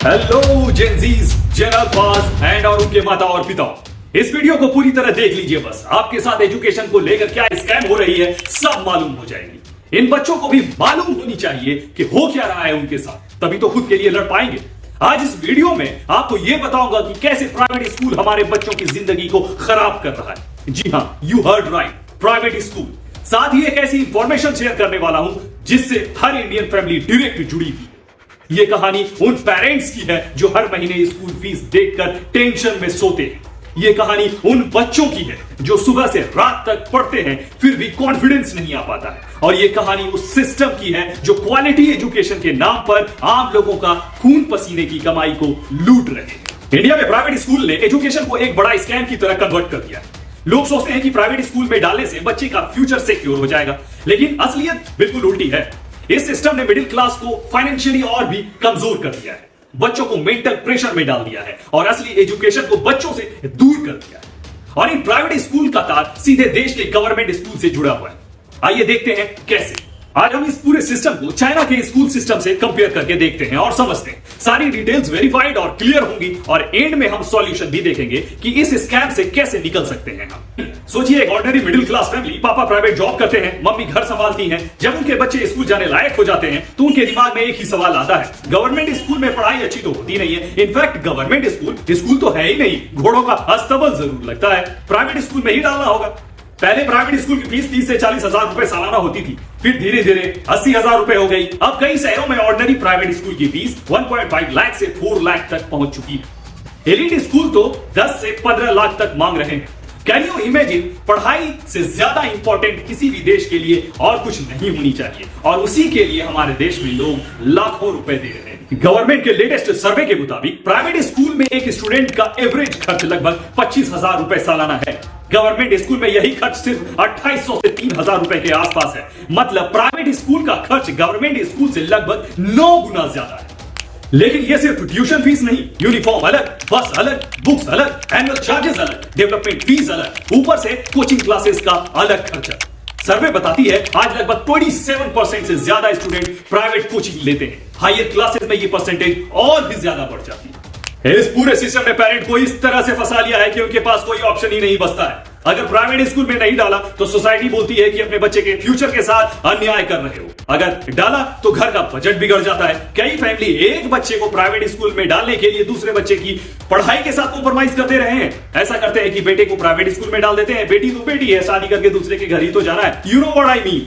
Hello Gen Zs, जेन अल्फाज and और उनके माता और पिता, इस वीडियो को पूरी तरह देख लीजिए। बस आपके साथ एजुकेशन को लेकर क्या स्कैम हो रही है सब मालूम हो जाएगी। इन बच्चों को भी मालूम होनी चाहिए कि हो क्या रहा है उनके साथ, तभी तो खुद के लिए लड़ पाएंगे। आज इस वीडियो में आपको यह बताऊंगा कि कैसे प्राइवेट स्कूल हमारे बच्चों की जिंदगी को खराब कर रहा है। जी हां, you heard right, private school. साथ ही एक ऐसी इंफॉर्मेशन शेयर करने वाला हूं जिससे हर इंडियन फैमिली डायरेक्ट जुड़ी हुई है। ये कहानी उन पेरेंट्स की है जो हर महीने स्कूल फीस देखकर टेंशन में सोते हैं। ये कहानी उन बच्चों की है जो सुबह से रात तक पढ़ते हैं फिर भी कॉन्फिडेंस नहीं आ पाता है। और ये कहानी उस सिस्टम की है जो क्वालिटी एजुकेशन के नाम पर आम लोगों का खून पसीने की कमाई को लूट रहे हैं। इंडिया में प्राइवेट स्कूल ने एजुकेशन को एक बड़ा स्कैम की तरह कन्वर्ट कर दिया है। लोग सोचते हैं कि प्राइवेट स्कूल में डालने से बच्चे का फ्यूचर सिक्योर हो जाएगा, लेकिन असलियत बिल्कुल उल्टी है। इस सिस्टम ने मिडिल क्लास को फाइनेंशियली और भी कमजोर कर दिया है, बच्चों को मेंटल प्रेशर में डाल दिया है और असली एजुकेशन को बच्चों से दूर कर दिया है। और इन प्राइवेट स्कूल का तार सीधे देश के गवर्नमेंट स्कूल से जुड़ा हुआ है। आइए देखते हैं कैसे। आज हम इस पूरे सिस्टम को चाइना के स्कूल सिस्टम से कंपेयर करके देखते हैं और समझते हैं। सारी डिटेल्स वेरीफाइड और क्लियर होंगी और एंड में हम सॉल्यूशन भी देखेंगे कि इस स्कैम से कैसे निकल सकते हैं हम। सोचिए, एक ऑर्डिनरी मिडिल क्लास फैमिली, पापा प्राइवेट जॉब करते हैं, मम्मी घर संभालती हैं। जब उनके बच्चे स्कूल जाने लायक हो जाते हैं तो उनके दिमाग में एक ही सवाल आता है, गवर्नमेंट स्कूल में पढ़ाई अच्छी तो होती नहीं है। इनफैक्ट गवर्नमेंट स्कूल तो है ही नहीं, घोड़ों का अस्तबल जरूर लगता है, प्राइवेट स्कूल में ही डालना होगा। पहले प्राइवेट स्कूल की फीस 30 से 40 हजार रुपए सालाना होती थी, फिर धीरे धीरे 80 हजार रुपए हो गई। अब कई शहरों में ऑर्डिनरी प्राइवेट स्कूल की फीस 1.5 लाख से 4 लाख तक पहुंच चुकी है। एलिट स्कूल तो 10 से 15 लाख तक मांग रहे हैं। कैन यू इमेजिन, पढ़ाई से ज्यादा इंपॉर्टेंट किसी भी देश के लिए और कुछ नहीं होनी चाहिए, और उसी के लिए हमारे देश में लोग लाखों रुपए दे रहे हैं। गवर्नमेंट के लेटेस्ट सर्वे के मुताबिक प्राइवेट स्कूल में एक स्टूडेंट का एवरेज खर्च लगभग 25 हजार रुपए सालाना है। गवर्नमेंट स्कूल में यही खर्च सिर्फ 2800 से 3000 रुपए के आसपास है। मतलब प्राइवेट स्कूल का खर्च गवर्नमेंट स्कूल से लगभग 9 गुना ज्यादा है। लेकिन ये सिर्फ ट्यूशन फीस नहीं, यूनिफॉर्म अलग, बस अलग, बुक्स अलग, एनुअल चार्जेस अलग, डेवलपमेंट फीस अलग, ऊपर से कोचिंग क्लासेस का अलग खर्चा। सर्वे बताती है आज लगभग 27% से ज्यादा स्टूडेंट प्राइवेट कोचिंग लेते हैं। हायर क्लासेस में ये परसेंटेज और भी ज्यादा बढ़ जाती है। इस पूरे सिस्टम ने पेरेंट को इस तरह से फंसा लिया है कि उनके पास कोई ऑप्शन ही नहीं बचता है। अगर प्राइवेट स्कूल में नहीं डाला तो सोसाइटी बोलती है कि अपने बच्चे के फ्यूचर के साथ अन्याय कर रहे हो। अगर डाला तो घर का बजट बिगड़ जाता है। कई फैमिली एक बच्चे को प्राइवेट स्कूल में डालने के लिए दूसरे बच्चे की पढ़ाई के साथ कॉम्प्रोमाइज करते रहे हैं। ऐसा करते हैं कि बेटे को प्राइवेट स्कूल में डाल देते हैं, बेटी तो बेटी है, शादी करके दूसरे के घर ही तो जाना है। You know what I mean.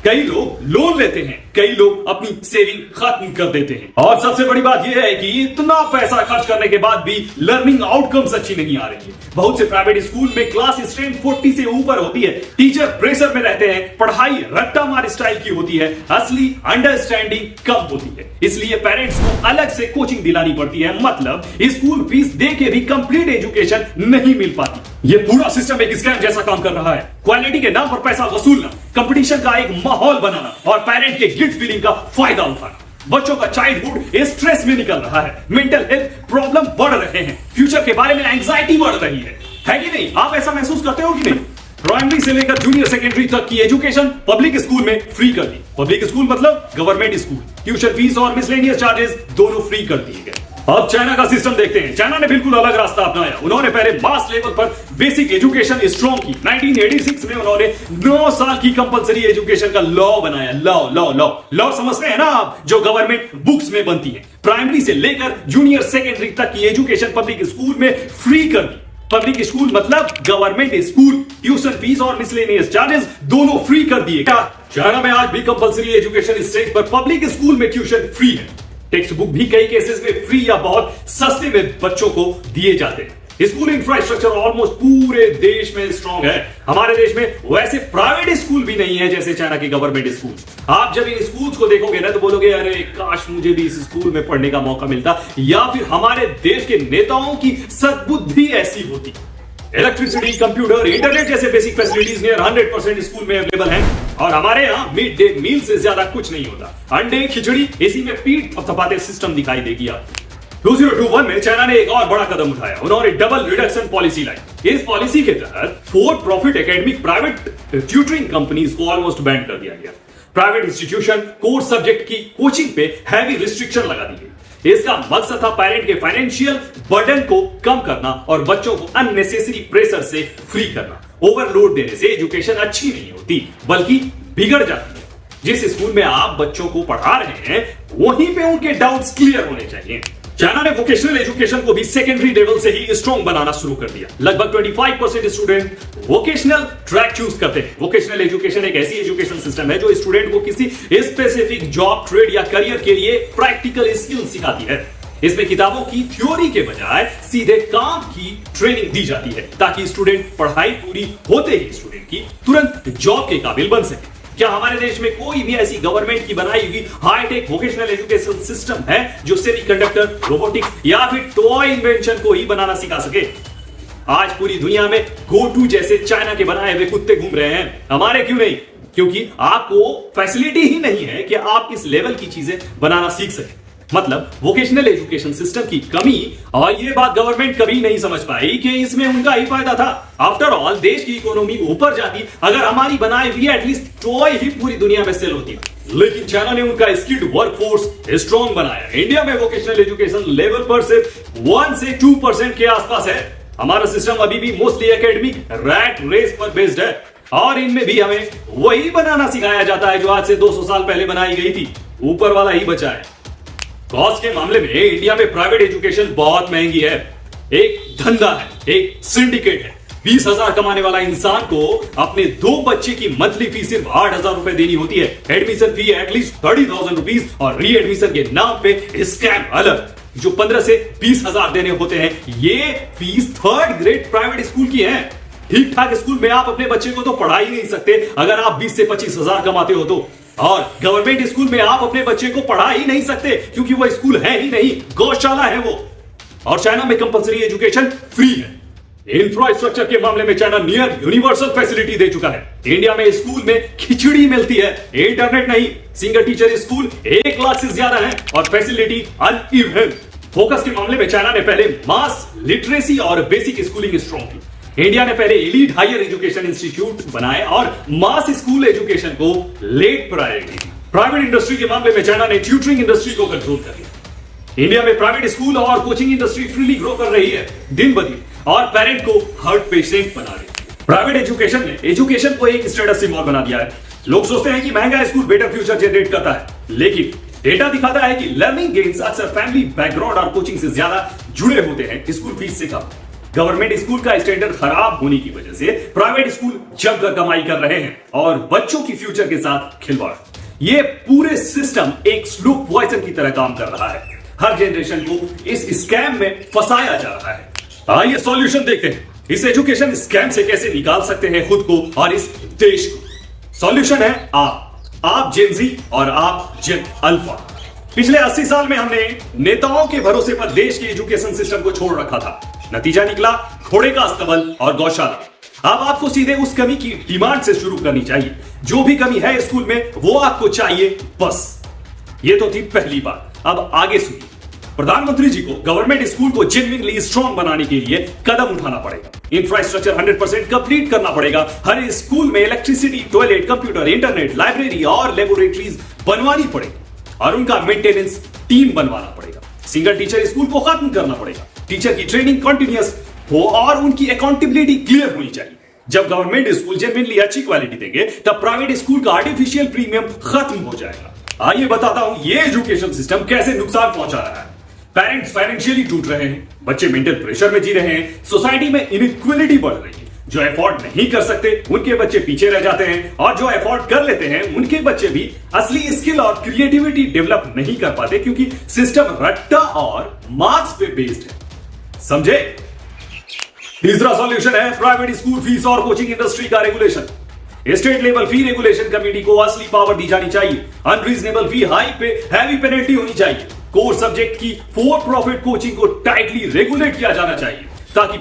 कई लोग लोन लेते हैं, कई लोग अपनी सेविंग खत्म कर देते हैं। और सबसे बड़ी बात यह है कि इतना पैसा खर्च करने के बाद भी लर्निंग आउटकम्स अच्छी नहीं आ रही है। बहुत से प्राइवेट स्कूल में क्लास स्ट्रेंथ 40 से ऊपर होती है, टीचर प्रेशर में रहते हैं, पढ़ाई रट्टा मार स्टाइल की होती है, असली अंडरस्टैंडिंग कम होती है। इसलिए पेरेंट्स को अलग से कोचिंग दिलानी पड़ती है। मतलब स्कूल फीस दे के भी कंप्लीट एजुकेशन नहीं मिल पाती। ये पूरा सिस्टम एक स्कैम जैसा काम कर रहा है। क्वालिटी के नाम पर पैसा वसूलना, कंपटीशन का एक माहौल बनाना और पेरेंट के गिल्ट फीलिंग का फायदा उठाना। बच्चों का चाइल्डहुड स्ट्रेस में निकल रहा है, मेंटल हेल्थ प्रॉब्लम बढ़ रहे हैं, फ्यूचर के बारे में एंजाइटी बढ़ रही है कि नहीं? आप ऐसा महसूस करते हो कि नहीं? प्राइमरी से लेकर जूनियर सेकेंडरी तक की एजुकेशन पब्लिक स्कूल में फ्री कर दी। पब्लिक स्कूल मतलब गवर्नमेंट स्कूल। ट्यूशन फीस और मिसलेनियस चार्जेस दोनों फ्री कर दिए गए। अब चाइना का सिस्टम देखते हैं। चाइना ने बिल्कुल अलग रास्ता अपनाया। उन्होंने पहले मास लेवल पर बेसिक एजुकेशन स्ट्रॉन्ग की। 1986 में उन्होंने 9 साल की कंपलसरी एजुकेशन का लॉ बनाया। लॉ समझते हैं ना आप, जो गवर्नमेंट बुक्स में बनती है। प्राइमरी से लेकर जूनियर सेकेंडरी तक की एजुकेशन पब्लिक स्कूल में फ्री कर दी। पब्लिक स्कूल मतलब गवर्नमेंट स्कूल। ट्यूशन फीस और मिसलेनियस चार्जेस दोनों फ्री कर दिए। चाइना में आज भी कंपलसरी एजुकेशन स्टेज पर पब्लिक स्कूल में ट्यूशन फ्री है। टेक्स्ट बुक भी कई केसेस में फ्री या बहुत सस्ते में बच्चों को दिए जाते हैं। स्कूल इंफ्रास्ट्रक्चर ऑलमोस्ट पूरे देश में स्ट्रांग है। हमारे देश में वैसे प्राइवेट स्कूल भी नहीं है जैसे चाइना के गवर्नमेंट स्कूल। आप जब इन स्कूल्स को देखोगे ना तो बोलोगे, अरे काश मुझे भी इस स्कूल में पढ़ने का मौका मिलता, या फिर हमारे देश के नेताओं की सद्बुद्धि ऐसी होती। इलेक्ट्रिसिटी, कंप्यूटर, इंटरनेट जैसे बेसिक फैसिलिटीज नियर 100% स्कूल में अवेलेबल हैं और हमारे यहाँ मिड डे मील से ज्यादा कुछ नहीं होता। अंडे, खिचड़ी, इसी में पीठ थपथपाते सिस्टम दिखाई देगी आपको। 2021 में चाइना ने एक और बड़ा कदम उठाया। उन्होंने डबल रिडक्शन पॉलिसी लाई। इस पॉलिसी के तहत for profit academic private tutoring companies को ऑलमोस्ट बैन कर दिया गया। प्राइवेट इंस्टीट्यूशन कोर्स सब्जेक्ट की कोचिंग पे हैवी रिस्ट्रिक्शन लगा दी गई। इसका मकसद था पेरेंट के फाइनेंशियल बर्डन को कम करना और बच्चों को अननेसेसरी प्रेशर से फ्री करना। ओवरलोड देने से एजुकेशन अच्छी नहीं होती बल्कि बिगड़ जाती है। जिस स्कूल में आप बच्चों को पढ़ा रहे हैं वहीं पे उनके डाउट्स क्लियर होने चाहिए। चाइना ने वोकेशनल एजुकेशन को भी सेकेंडरी लेवल से ही स्ट्रॉन्ग बनाना शुरू कर दिया। लगभग 25% स्टूडेंट वोकेशनल ट्रैक चूज करते हैं। वोकेशनल एजुकेशन एक ऐसी एजुकेशन सिस्टम है जो स्टूडेंट को किसी स्पेसिफिक जॉब, ट्रेड या करियर के लिए प्रैक्टिकल स्किल सिखाती है। इसमें किताबों की थ्योरी के बजाय सीधे काम की ट्रेनिंग दी जाती है ताकि स्टूडेंट पढ़ाई पूरी होते ही स्टूडेंट की तुरंत जॉब के काबिल बन सके। क्या हमारे देश में कोई भी ऐसी गवर्नमेंट की बनाई हुई हाईटेक वोकेशनल एजुकेशन सिस्टम है जो सेमीकंडक्टर, रोबोटिक्स या फिर टॉय इन्वेंशन को ही बनाना सिखा सके? आज पूरी दुनिया में GoTo जैसे चाइना के बनाए हुए कुत्ते घूम रहे हैं। हमारे क्यों नहीं? क्योंकि आपको फैसिलिटी ही नहीं है कि आप इस लेवल की चीजें बनाना सीख सके। मतलब वोकेशनल एजुकेशन सिस्टम की कमी, और ये बात गवर्नमेंट कभी नहीं समझ पाई कि इसमें उनका ही फायदा था। आफ्टर ऑल देश की इकोनॉमी ऊपर जाती अगर हमारी बनाई हुई एटलीस्ट टॉय ही पूरी दुनिया में सेल होती। लेकिन चाइना ने उनका स्किल्ड वर्कफोर्स स्ट्रॉन्ग बनाया। इंडिया में वोकेशनल एजुकेशन लेवल पर सिर्फ 1 से 2% के आसपास है। हमारा सिस्टम अभी भी मोस्टली एकेडमिक रैट रेस पर बेस्ड है और इनमें भी हमें वही बनाना सिखाया जाता है जो आज से 200 साल पहले बनाई गई थी। ऊपर वाला ही बचा है। कॉस्ट के मामले में इंडिया में प्राइवेट एजुकेशन बहुत महंगी है। एक धंधा है, एक सिंडिकेट है। 20,000 कमाने वाला इंसान को अपने 2 बच्चे की मंथली फीस सिर्फ 8,000 रुपए देनी होती है। एडमिशन फी एटलीस्ट 30,000 रुपीज और री एडमिशन के नाम पे स्कैम अलग जो 15 से 20,000 देने होते हैं। ये fees 3rd grade private school की है। ठीक ठाक स्कूल में आप अपने बच्चे को तो पढ़ा ही नहीं सकते अगर आप 20 से 25,000 कमाते हो तो। और गवर्नमेंट स्कूल में आप अपने बच्चे को पढ़ा ही नहीं सकते क्योंकि वो स्कूल है ही नहीं, गौशाला है वो। और चाइना में कंपलसरी एजुकेशन फ्री है। इंफ्रास्ट्रक्चर के मामले में चाइना नियर यूनिवर्सल फैसिलिटी दे चुका है। इंडिया में स्कूल में खिचड़ी मिलती है, इंटरनेट नहीं। सिंगल टीचर स्कूल 1 लाख से ज्यादा है और फैसिलिटी अनइवन। फोकस के मामले में चाइना ने पहले मास लिटरेसी और बेसिक स्कूलिंग स्ट्रॉन्ग की। इंडिया ने पहले एलीट हायर एजुकेशन इंस्टीट्यूट बनाए और मास स्कूल एजुकेशन को लेट प्रायोरिटी दी। प्राइवेट इंडस्ट्री के मामले में चाइना ने ट्यूटरिंग इंडस्ट्री को कंट्रोल कर लिया। इंडिया में प्राइवेट स्कूल और कोचिंग इंडस्ट्री फ्रीली ग्रो कर रही है दिन ब दिन और पेरेंट को हार्ट पेशेंट बना रही है। प्राइवेट एजुकेशन ने एजुकेशन को एक स्टेटस सिंबल बना दिया है। लोग सोचते हैं कि महंगा स्कूल बेटर फ्यूचर जनरेट करता है, लेकिन डेटा दिखाता है कि लर्निंग गेन्स अक्सर फैमिली बैकग्राउंड और कोचिंग से ज्यादा जुड़े होते हैं स्कूल फीस से कम। गवर्नमेंट स्कूल का स्टैंडर्ड खराब होने की वजह से प्राइवेट स्कूल जमकर कमाई कर रहे हैं और बच्चों की फ्यूचर के साथ खिलवाड़। ये पूरे सिस्टम एक स्लो पॉइजन की तरह काम कर रहा है। हर जनरेशन को इस स्कैम में फंसाया जा रहा है। आइए सॉल्यूशन देखते हैं। इस एजुकेशन स्कैम से कैसे निकाल सकते हैं खुद को और इस देश को। सॉल्यूशन है आप जेन जी और आप जेन अल्फा। पिछले 80 साल में हमने नेताओं के भरोसे पर देश के एजुकेशन सिस्टम को छोड़ रखा था। नतीजा निकला घोड़े का अस्तबल और गौशाला। अब आपको सीधे उस कमी की डिमांड से शुरू करनी चाहिए। जो भी कमी है स्कूल में वो आपको चाहिए बस। ये तो थी पहली बात। अब आगे सुनिए। प्रधानमंत्री जी को गवर्नमेंट स्कूल को जेन्युइनली स्ट्रॉन्ग बनाने के लिए कदम उठाना पड़ेगा। इंफ्रास्ट्रक्चर 100% कंप्लीट करना पड़ेगा। हर स्कूल में electricity, toilet, computer, internet, library और लेबोरेटरीज बनवानी पड़ेगी और उनका मेंटेनेंस टीम बनवाना पड़ेगा। सिंगल टीचर स्कूल को खत्म करना पड़ेगा। टीचर की ट्रेनिंग कंटिन्यूअस हो और उनकी अकाउंटेबिलिटी क्लियर होनी चाहिए। जब गवर्नमेंट स्कूल जेन्युइनली अच्छी क्वालिटी देंगे तब प्राइवेट स्कूल का आर्टिफिशियल प्रीमियम खत्म हो जाएगा। आइए बताता हूं ये एजुकेशन सिस्टम कैसे नुकसान पहुंचा रहा है। पेरेंट्स फाइनेंशियली टूट रहे हैं, बच्चे मेंटल प्रेशर में जी रहे हैं, सोसाइटी में इनइक्वालिटी बढ़ रही है। जो अफोर्ड नहीं कर सकते उनके बच्चे पीछे रह जाते हैं और जो अफोर्ड कर लेते हैं उनके बच्चे भी असली स्किल और क्रिएटिविटी डेवलप नहीं कर पाते क्योंकि सिस्टम रट्टा और मार्क्स पे बेस्ड है। समझे? तीसरा सॉल्यूशन है प्राइवेट स्कूल फीस और कोचिंग इंडस्ट्री का रेगुलेशन। स्टेट लेवल फी रेगुलेशन कमेटी को असली पावर दी जानी चाहिए। अनरीजनेबल फी हाई पे हैवी पेनल्टी होनी चाहिए। कोर सब्जेक्ट की फॉर प्रॉफिट कोचिंग को टाइटली रेगुलेट किया जाना चाहिए ताकि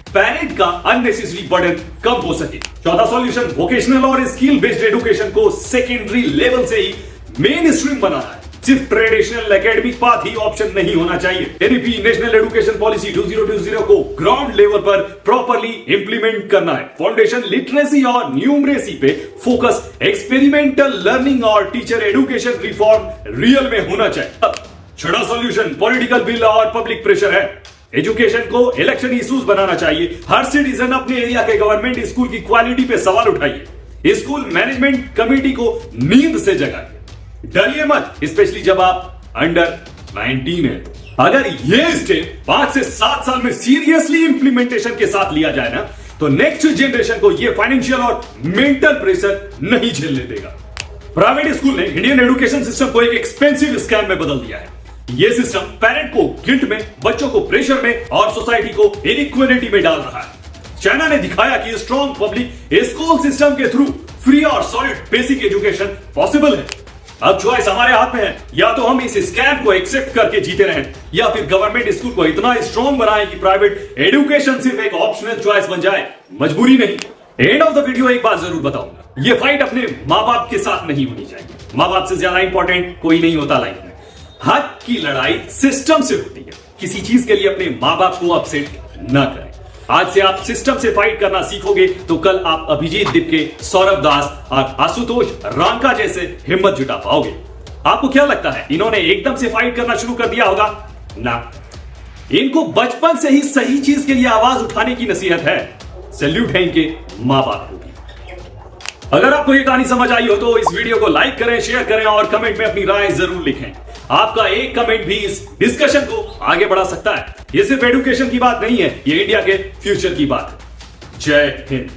पेरेंट का अननेसेसरी बर्डन कम हो सके। चौथा सॉल्यूशन वोकेशनल और स्किल बेस्ड एजुकेशन को सेकेंडरी लेवल से ही मेन स्ट्रीम बनाना है। सिर्फ ट्रेडिशनल एकेडमिक पाथ ही ऑप्शन नहीं होना चाहिए। एनईपी नेशनल एजुकेशन पॉलिसी 2020 को ग्राउंड लेवल पर प्रॉपर्ली इंप्लीमेंट करना है। फाउंडेशन लिटरेसी और न्यूमरेसी पे फोकस, एक्सपेरिमेंटल लर्निंग और टीचर एजुकेशन रिफॉर्म रियल में होना चाहिए। छड़ा सॉल्यूशन पॉलिटिकल बिल और पब्लिक प्रेशर है। एजुकेशन को इलेक्शन इश्यूज बनाना चाहिए। हर सिटीजन अपने एरिया के गवर्नमेंट स्कूल की क्वालिटी पे सवाल उठाइए। स्कूल मैनेजमेंट कमेटी को नींद से जगाइए। डरिए मत, स्पेशली जब आप अंडर 19 है। अगर ये स्टेप 5 से 7 साल में सीरियसली इंप्लीमेंटेशन के साथ लिया जाए ना, तो नेक्स्ट जनरेशन को ये फाइनेंशियल और मेंटल प्रेशर नहीं झेलने देगा। प्राइवेट स्कूल ने इंडियन एजुकेशन सिस्टम को एक एक्सपेंसिव स्कैम में बदल दिया है। ये सिस्टम पेरेंट को गिल्ट में, बच्चों को प्रेशर में और सोसाइटी को इनइक्वालिटी में डाल रहा है। चाइना ने दिखाया कि स्ट्रॉन्ग पब्लिक स्कूल सिस्टम के थ्रू फ्री और सॉलिड बेसिक एजुकेशन पॉसिबल है। अब चॉइस हमारे हाथ में है, या तो हम इस स्कैम को एक्सेप्ट करके जीते रहें, या फिर गवर्नमेंट स्कूल को इतना स्ट्रॉन्ग बनाए कि प्राइवेट एजुकेशन सिर्फ एक ऑप्शनल चॉइस बन जाए, मजबूरी नहीं। एंड ऑफ द वीडियो एक बात जरूर बताऊंगा, ये फाइट अपने माँ बाप के साथ नहीं होनी चाहिए। माँ बाप से ज्यादा इंपॉर्टेंट कोई नहीं होता लाइफ में। हक की लड़ाई सिस्टम से होती है। किसी चीज के लिए अपने माँ बाप को अपसेट ना करें। आज से आप सिस्टम से फाइट करना सीखोगे तो कल आप अभिजीत दिपके, सौरभ दास और आशुतोष रांका जैसे हिम्मत जुटा पाओगे। आपको क्या लगता है, इन्होंने एकदम से फाइट करना शुरू कर दिया होगा? ना, इनको बचपन से ही सही चीज के लिए आवाज उठाने की नसीहत है। सैल्यूट है इनके माँ बाप को भी। अगर आपको ये कहानी समझ आई हो तो इस वीडियो को लाइक करें, शेयर करें और कमेंट में अपनी राय जरूर लिखें। आपका एक कमेंट भी इस डिस्कशन को आगे बढ़ा सकता है। ये सिर्फ एजुकेशन की बात नहीं है, ये इंडिया के फ्यूचर की बात है। जय हिंद।